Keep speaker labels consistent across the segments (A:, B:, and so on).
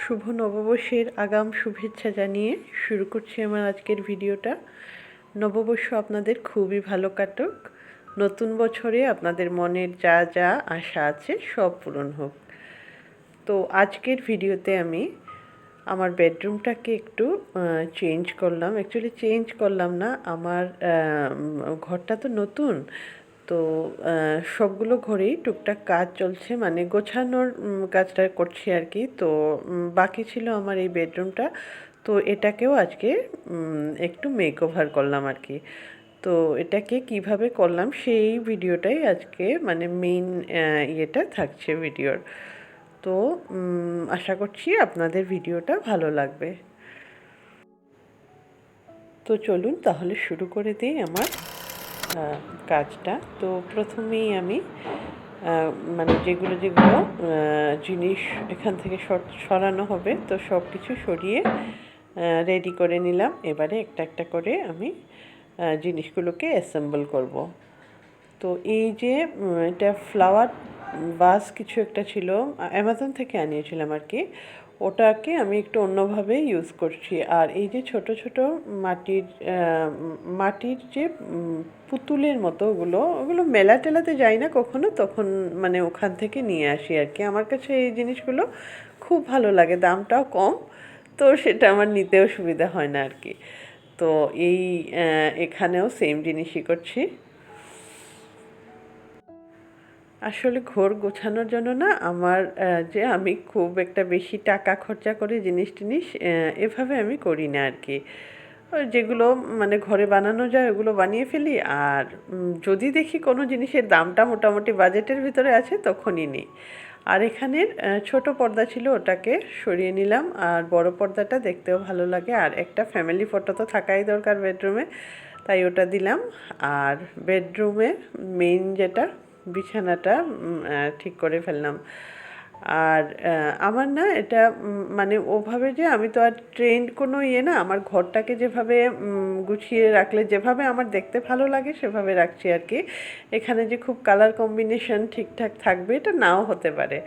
A: শুভ নববর্ষের আগাম শুভেচ্ছা জানিয়ে শুরু করছি আমার আজকের ভিডিওটা। নববর্ষ আপনাদের খুবই ভালো কাটুক। নতুন বছরে আপনাদের মনের যা যা আশা আছে সব পূরণ হোক। তো আজকের ভিডিওতে আমি আমার বেডরুমটাকে একটু চেঞ্জ করলাম। অ্যাকচুয়ালি চেঞ্জ করলাম না, আমার ঘরটা তো নতুন, তো সবগুলো ঘরেই টুকটাক কাজ চলছে, মানে গোছানোর কাজটা করছি আর কি। তো বাকি ছিল আমার এই বেডরুমটা, তো এটাকেও আজকে একটু মেকওভার করলাম আর কি। তো এটাকে কিভাবে করলাম সেই ভিডিওটাই আজকে মানে মেইন ইয়েটা থাকছে ভিডিওর। তো আশা করছি আপনাদের ভিডিওটা ভালো লাগবে। তো চলুন তাহলে শুরু করে দিই আমার কাজটা। তো প্রথমেই আমি মানে যেগুলো যেগুলো জিনিস এখান থেকে সরানো হবে, তো সব কিছু সরিয়ে রেডি করে নিলাম। এবারে একটা একটা করে আমি জিনিসগুলোকে অ্যাসেম্বল করব। তো এই যে এটা ফ্লাওয়ার ভাস কিছু একটা ছিল, অ্যামাজন থেকে আনিয়েছিলাম আর কি। ওটাকে আমি একটু অন্যভাবে ইউজ করছি। আর এই যে ছোট ছোট মাটির মাটির যে পুতুলের মতো ওগুলো ওগুলো মেলা টেলাতে যাই না কখনো, তখন মানে ওখান থেকে নিয়ে আসি আর কি। আমার কাছে এই জিনিসগুলো খুব ভালো লাগে, দামটাও কম, তো সেটা আমার নিতেও সুবিধা হয় না আর কি। তো এই এখানেও সেম জিনিসই করছি। আসলে ঘর গোছানোর জন্য না আমার যে আমি খুব একটা বেশি টাকা খরচা করে জিনিস টিনিস এভাবে আমি করি না আর কি। ওই যেগুলো মানে ঘরে বানানো যায় ওগুলো বানিয়ে ফেলি। আর যদি দেখি কোনো জিনিসের দামটা মোটামুটি বাজেটের ভিতরে আছে তখনই নিই। আর এখানের ছোট পর্দা ছিল, ওটাকে সরিয়ে নিলাম। আর বড় পর্দাটা দেখতেও ভালো লাগে, আর একটা ফ্যামিলি ফটো তো থাকাই দরকার বেডরুমে, তাই ওটা দিলাম। আর বেডরুমে মেইন যেটা বিছানাটা ঠিক করে ফেললাম। আর আমার না এটা মানে ওভাবে যে আমি তো আর ট্রেন্ড কোনো ইয়ে না, আমার ঘরটাকে যেভাবে গুছিয়ে রাখলে যেভাবে আমার দেখতে ভালো লাগে সেভাবে রাখছি আর কি। এখানে যে খুব কালার কম্বিনেশন ঠিকঠাক থাকবে এটা নাও হতে পারে।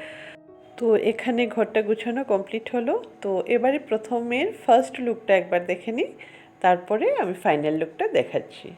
A: তো এখানে ঘরটা গুছানো কমপ্লিট হলো। তো এবারে প্রথমের ফার্স্ট লুকটা একবার দেখে নিই, তারপরে আমি ফাইনাল লুকটা দেখাচ্ছি।